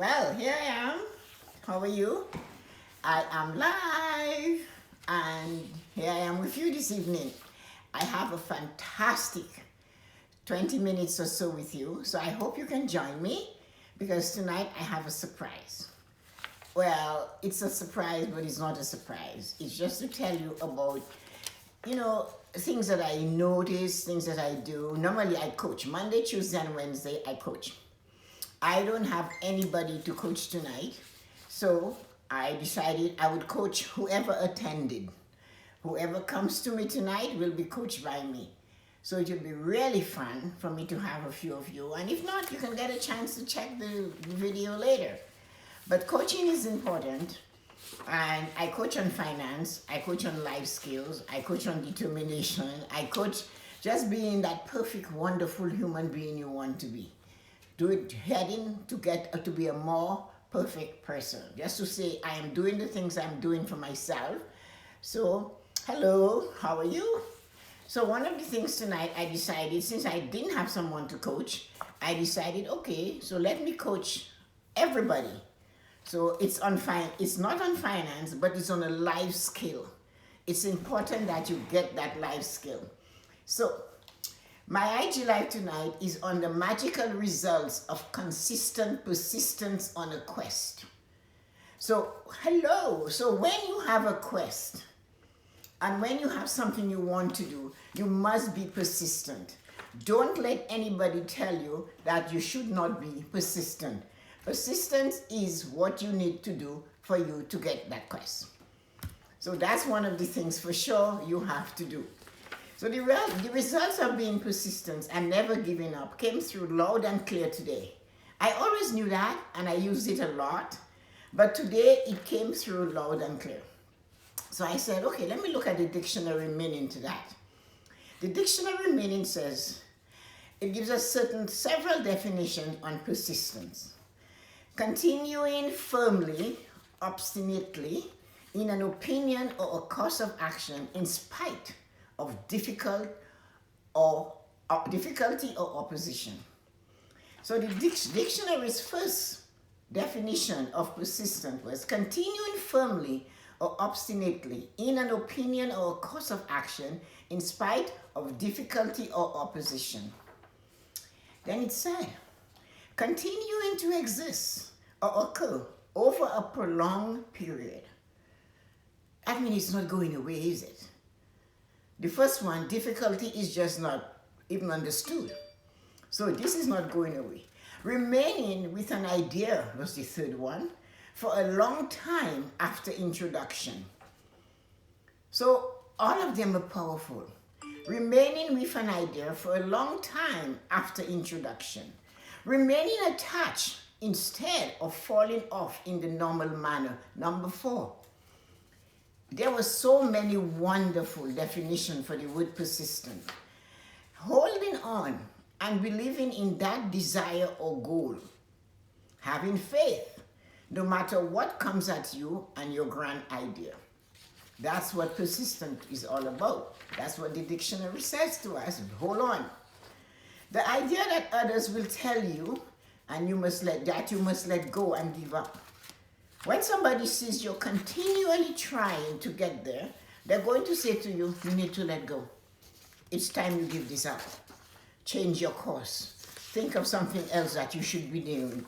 Well, here I am. How are you? I am live and here I am with you this evening. I have a fantastic 20 minutes or so with you, so I hope you can join me because tonight I have a surprise. Well, it's a surprise, but it's not a surprise. It's just to tell you about, things that I notice, things that I do. Normally I coach. Monday, Tuesday, and Wednesday I coach. I don't have anybody to coach tonight, so I decided I would coach whoever attended. Whoever comes to me tonight will be coached by me. So it will be really fun for me to have a few of you. And if not, you can get a chance to check the video later. But coaching is important. And I coach on finance, I coach on life skills, I coach on determination, I coach just being that perfect, wonderful human being you want to be. Heading to get to be a more perfect person. Just to say I am doing the things I'm doing for myself. So, hello, how are you? So one of the things tonight I decided, since I didn't have someone to coach, I decided, okay, so let me coach everybody. So it's not on finance, but it's on a life skill. It's important that you get that life skill. So my IG Live tonight is on the magical results of consistent persistence on a quest. So, hello. So when you have a quest and when you have something you want to do, you must be persistent. Don't let anybody tell you that you should not be persistent. Persistence is what you need to do for you to get that quest. So that's one of the things for sure you have to do. So the results of being persistent and never giving up came through loud and clear today. I always knew that and I used it a lot, but today it came through loud and clear. So I said, okay, let me look at the dictionary meaning to that. The dictionary meaning says, it gives us several definitions on persistence. Continuing firmly, obstinately, in an opinion or a course of action in spite of difficulty or opposition. So the dictionary's first definition of persistent was continuing firmly or obstinately in an opinion or a course of action in spite of difficulty or opposition. Then it said, continuing to exist or occur over a prolonged period. I mean, it's not going away, is it? The first one, difficulty, is just not even understood. So this is not going away. Remaining with an idea was the third one, for a long time after introduction. So all of them are powerful. Remaining with an idea for a long time after introduction. Remaining attached instead of falling off in the normal manner. Number 4. There were so many wonderful definitions for the word persistent. Holding on and believing in that desire or goal. Having faith, no matter what comes at you and your grand idea. That's what persistent is all about. That's what the dictionary says to us. Hold on. The idea that others will tell you and you must let go and give up. When somebody sees you're continually trying to get there, they're going to say to you, you need to let go. It's time you give this up. Change your course. Think of something else that you should be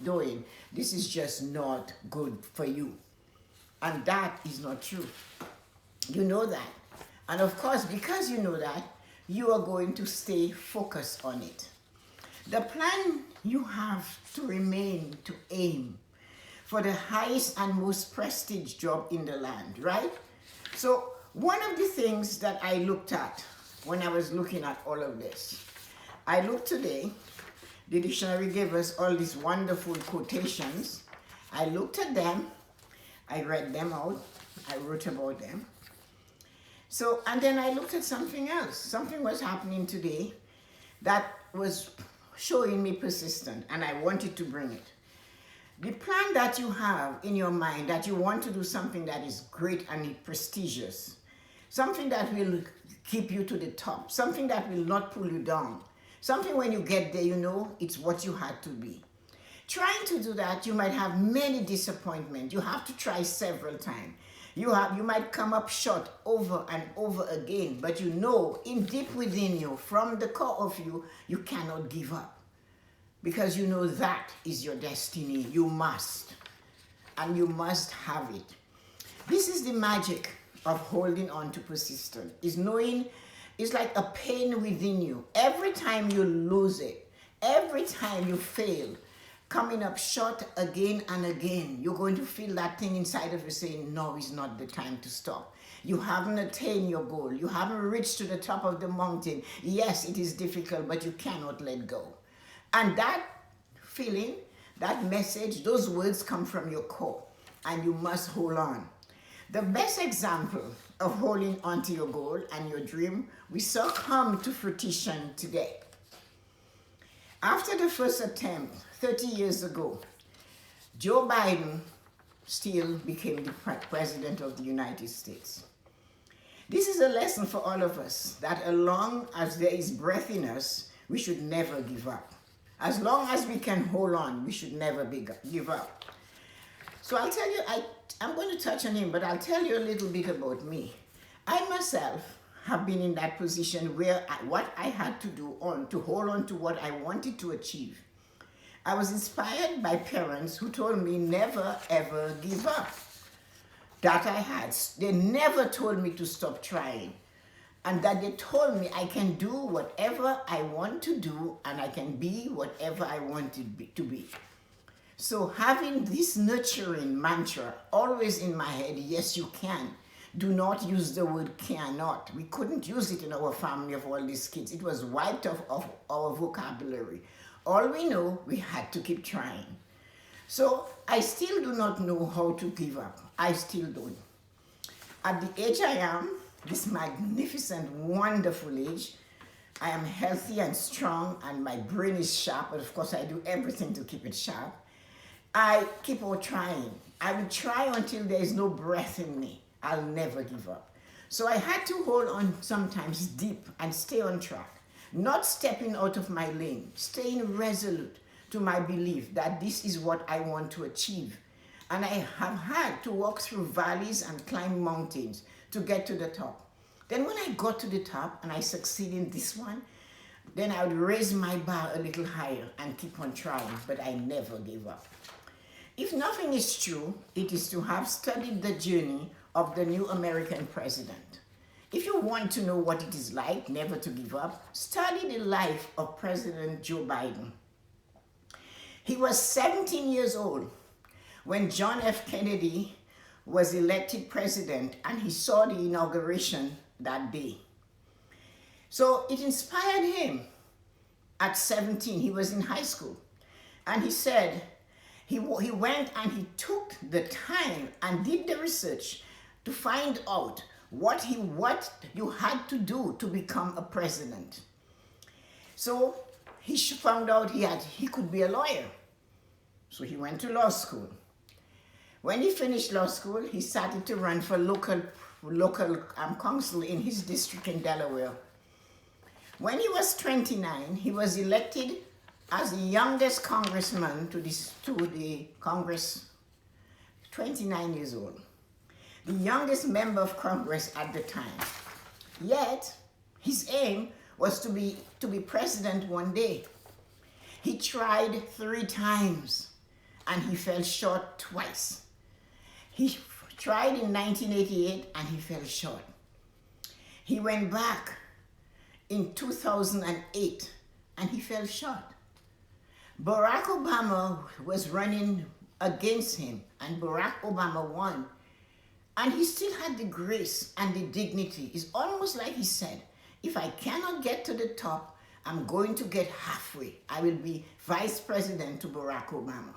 doing. This is just not good for you. And that is not true. You know that. And of course, because you know that, you are going to stay focused on it. The plan you have to remain to aim for the highest and most prestige job in the land, right? So one of the things that I looked at when I was looking at all of this, I looked today, the dictionary gave us all these wonderful quotations. I looked at them, I read them out, I wrote about them. So, and then I looked at something else. Something was happening today that was showing me persistent, and I wanted to bring it. The plan that you have in your mind, that you want to do something that is great and prestigious, something that will keep you to the top, something that will not pull you down, something when you get there, you know it's what you had to be. Trying to do that, you might have many disappointments. You have to try several times. You might come up short over and over again, but you know, in deep within you, from the core of you, you cannot give up. Because you know that is your destiny. You must. And you must have it. This is the magic of holding on to persistence. Is knowing it's like a pain within you. Every time you lose it, every time you fail, coming up short again and again, you're going to feel that thing inside of you saying, no, it's not the time to stop. You haven't attained your goal. You haven't reached to the top of the mountain. Yes, it is difficult, but you cannot let go. And that feeling, that message, those words come from your core, and you must hold on. The best example of holding on to your goal and your dream, we saw come to fruition today. After the first attempt 30 years ago, Joe Biden still became the president of the United States. This is a lesson for all of us, that as long as there is breath in us, we should never give up. As long as we can hold on, we should never give up. So I'll tell you, I'm going to touch on him, but I'll tell you a little bit about me. I myself have been in that position where what I had to do to hold on to what I wanted to achieve. I was inspired by parents who told me never ever give up. That I had. They never told me to stop trying. And that they told me I can do whatever I want to do and I can be whatever I want to be. So having this nurturing mantra always in my head, yes, you can. Do not use the word cannot. We couldn't use it in our family of all these kids. It was wiped off of our vocabulary. All we know, we had to keep trying. So I still do not know how to give up. I still don't. At the age I am, this magnificent, wonderful age, I am healthy and strong and my brain is sharp, but of course I do everything to keep it sharp. I keep on trying. I will try until there is no breath in me. I'll never give up. So I had to hold on sometimes deep and stay on track, not stepping out of my lane, staying resolute to my belief that this is what I want to achieve. And I have had to walk through valleys and climb mountains to get to the top. Then when I got to the top and I succeed in this one, then I would raise my bar a little higher and keep on trying, but I never gave up. If nothing is true, it is to have studied the journey of the new American president. If you want to know what it is like never to give up, study the life of President Joe Biden. He was 17 years old when John F. Kennedy was elected president, and he saw the inauguration that day. So it inspired him. At 17, he was in high school, and he said he went and he took the time and did the research to find out what you had to do to become a president. So he found out he could be a lawyer. So he went to law school. When he finished law school, he started to run for local council in his district in Delaware. When he was 29, he was elected as the youngest congressman to the Congress, 29 years old. The youngest member of Congress at the time. Yet, his aim was to be president one day. He tried 3 times, and he fell short twice. He tried in 1988 and he fell short. He went back in 2008 and he fell short. Barack Obama was running against him and Barack Obama won. And he still had the grace and the dignity. It's almost like he said, if I cannot get to the top, I'm going to get halfway. I will be vice president to Barack Obama.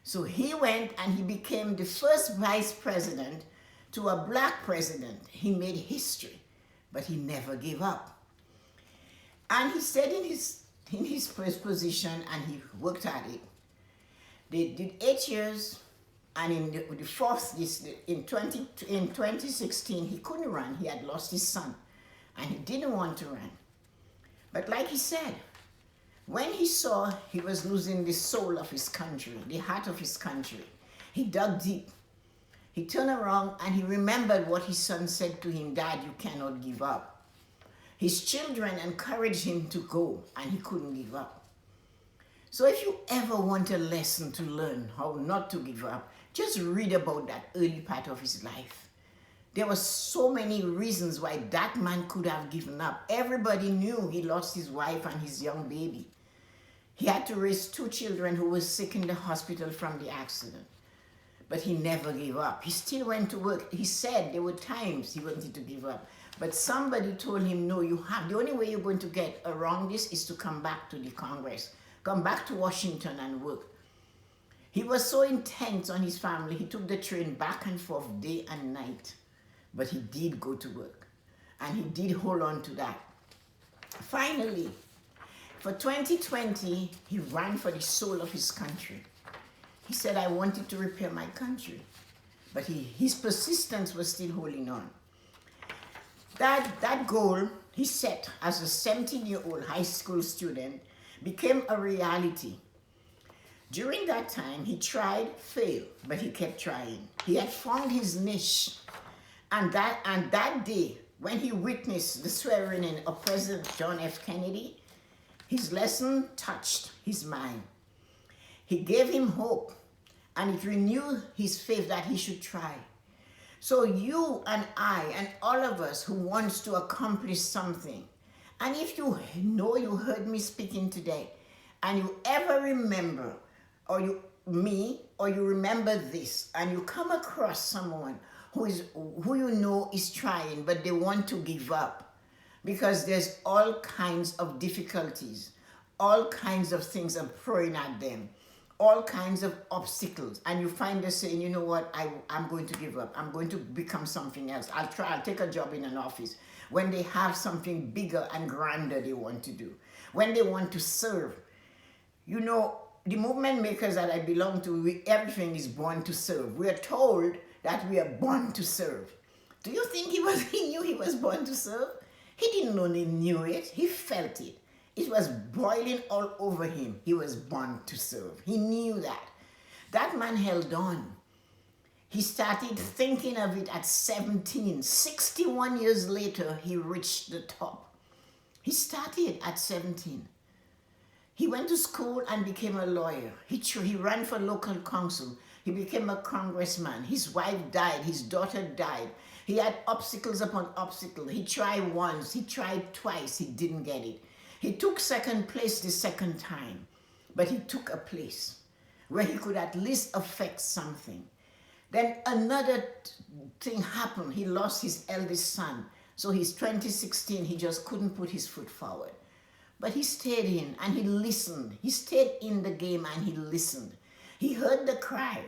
So he went and he became the first vice president to a black president. He made history, but he never gave up. And he stayed in his first position and he worked at it. They did 8 years, and in the fourth, in 2016, he couldn't run. He had lost his son, and he didn't want to run. But like he said, When he saw he was losing the soul of his country, the heart of his country, he dug deep. He turned around and he remembered what his son said to him, "Dad, you cannot give up." His children encouraged him to go, and he couldn't give up. So if you ever want a lesson to learn how not to give up, just read about that early part of his life. There were so many reasons why that man could have given up. Everybody knew he lost his wife and his young baby. He had to raise 2 children who were sick in the hospital from the accident. But he never gave up. He still went to work. He said there were times he wanted to give up. But somebody told him, no, the only way you're going to get around this is to come back to the Congress. Come back to Washington and work. He was so intent on his family, he took the train back and forth day and night. But he did go to work. And he did hold on to that. Finally, for 2020, he ran for the soul of his country. He said, I wanted to repair my country. But his persistence was still holding on. That goal he set as a 17-year-old high school student became a reality. During that time, he tried, failed, but he kept trying. He had found his niche. And that day, when he witnessed the swearing in of President John F. Kennedy, his lesson touched his mind. He gave him hope, and it renewed his faith that he should try. So you and I and all of us who wants to accomplish something, and if you know you heard me speaking today, and you ever remember, or you remember this, and you come across someone who you know is trying, but they want to give up, because there's all kinds of difficulties, all kinds of things are throwing at them, all kinds of obstacles, and you find them saying, you know what, I'm going to give up. I'm going to become something else. I'll take a job in an office. When they have something bigger and grander they want to do. When they want to serve. You know, the movement makers that I belong to, everything is born to serve. We are told that we are born to serve. Do you think he knew he was born to serve? He didn't only knew it, he felt it. It was boiling all over him. He was born to serve. He knew that. That man held on. He started thinking of it at 17. 61 years later, he reached the top. He started at 17. He went to school and became a lawyer. He ran for local council. He became a congressman. His wife died. His daughter died. He had obstacles upon obstacles. He tried once. He tried twice. He didn't get it. He took second place the second time, but he took a place where he could at least affect something. Then another thing happened. He lost his eldest son. So his 2016, he just couldn't put his foot forward. But he stayed in and he listened. He stayed in the game and he listened. He heard the cry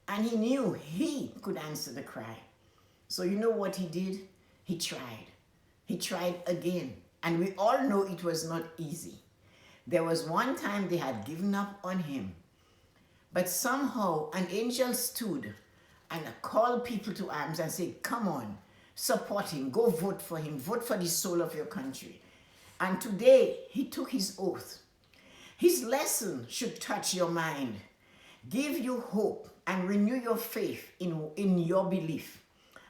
and he knew he could answer the cry. So you know what he did? He tried. He tried again. And we all know it was not easy. There was one time they had given up on him. But somehow an angel stood and called people to arms and said, come on, support him, go vote for him, vote for the soul of your country. And today he took his oath. His lesson should touch your mind, give you hope and renew your faith in your belief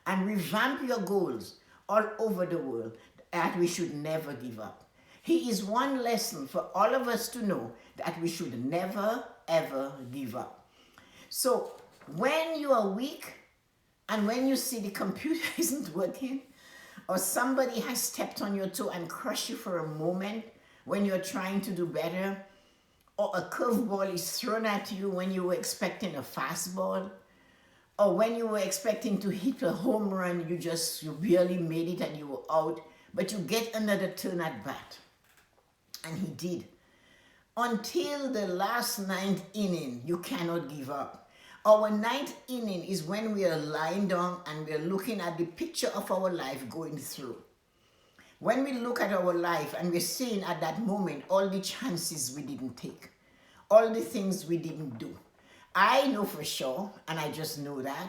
and revamp your goals all over the world. That we should never give up. He is one lesson for all of us to know that we should never, ever give up. So when you are weak and when you see the computer isn't working or somebody has stepped on your toe and crushed you for a moment when you're trying to do better, or a curveball is thrown at you when you were expecting a fastball, or when you were expecting to hit a home run, you barely made it and you were out, but you get another turn at bat. And he did. Until the last 9th inning, you cannot give up. Our 9th inning is when we are lying down and we are looking at the picture of our life going through. When we look at our life and we're seeing at that moment all the chances we didn't take, all the things we didn't do. I know for sure, and I just know that,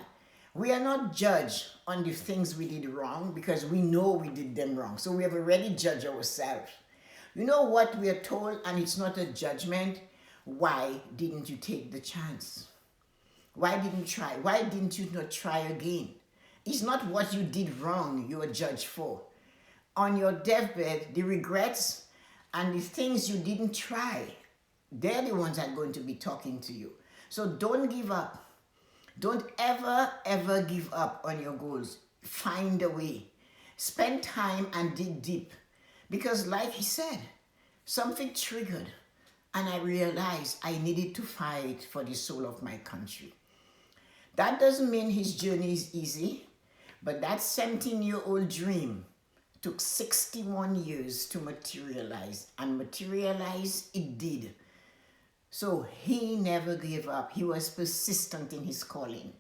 we are not judged on the things we did wrong because we know we did them wrong. So we have already judged ourselves. You know what we are told, and it's not a judgment. Why didn't you take the chance? Why didn't you try? Why didn't you not try again? It's not what you did wrong you are judged for. On your deathbed, the regrets and the things you didn't try, they're the ones that are going to be talking to you. So don't give up. Don't ever, ever give up on your goals. Find a way. Spend time and dig deep. Because like he said, something triggered and I realized I needed to fight for the soul of my country. That doesn't mean his journey is easy, but that 17-year-old dream took 61 years to materialize, and materialize it did. So he never gave up. He was persistent in his calling.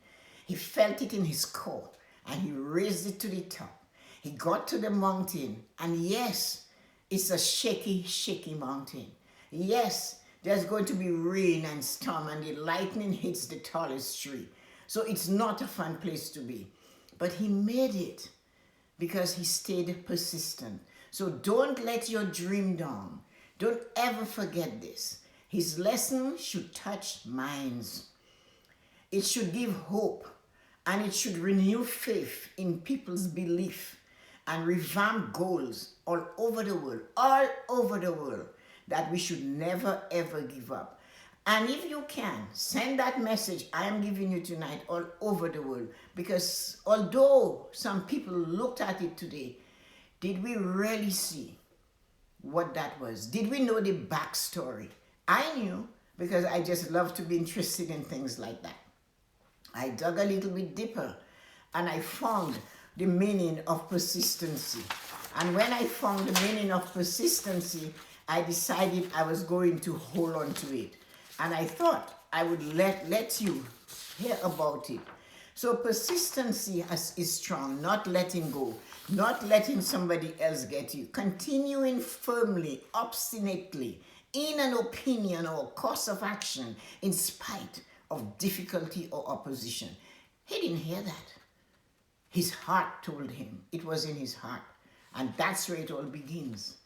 He felt it in his core and he raised it to the top. He got to the mountain, and yes, it's a shaky, shaky mountain. Yes, there's going to be rain and storm and the lightning hits the tallest tree. So it's not a fun place to be. But he made it because he stayed persistent. So don't let your dream down. Don't ever forget this. His lesson should touch minds. It should give hope, and it should renew faith in people's belief and revamp goals all over the world, that we should never ever give up. And if you can, send that message I am giving you tonight all over the world, because although some people looked at it today, did we really see what that was? Did we know the backstory? I knew, because I just love to be interested in things like that. I dug a little bit deeper and I found the meaning of persistency. And when I found the meaning of persistency, I decided I was going to hold on to it. And I thought I would let you hear about it. So persistency is strong, not letting go, not letting somebody else get you. Continuing firmly, obstinately, in an opinion or course of action in spite of difficulty or opposition. He didn't hear that. His heart told him. It was in his heart. And that's where it all begins.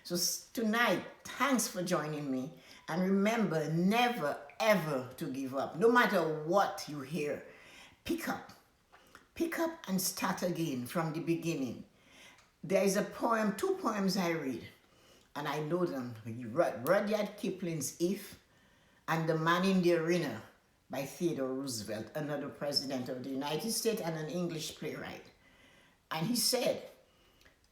So tonight, thanks for joining me. And remember, never, ever to give up. No matter what you hear, pick up. Pick up and start again from the beginning. There is a poem, 2 poems I read, and I know them. Rudyard Kipling's If and The Man in the Arena by Theodore Roosevelt, another president of the United States and an English playwright. And he said,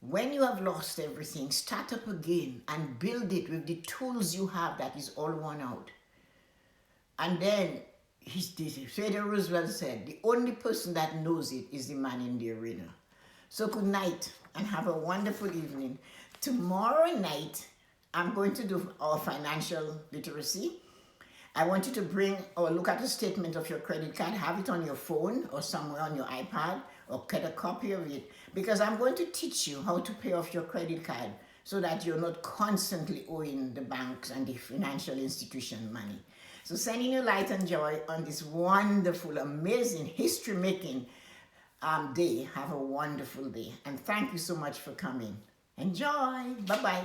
when you have lost everything, start up again and build it with the tools you have that is all worn out. And then Theodore Roosevelt said, the only person that knows it is the man in the arena. So good night and have a wonderful evening. Tomorrow night, I'm going to do our financial literacy. I want you to bring or look at a statement of your credit card, have it on your phone or somewhere on your iPad, or get a copy of it, because I'm going to teach you how to pay off your credit card so that you're not constantly owing the banks and the financial institution money. So sending you light and joy on this wonderful, amazing, history-making day. Have a wonderful day. And thank you so much for coming. Enjoy. Bye-bye.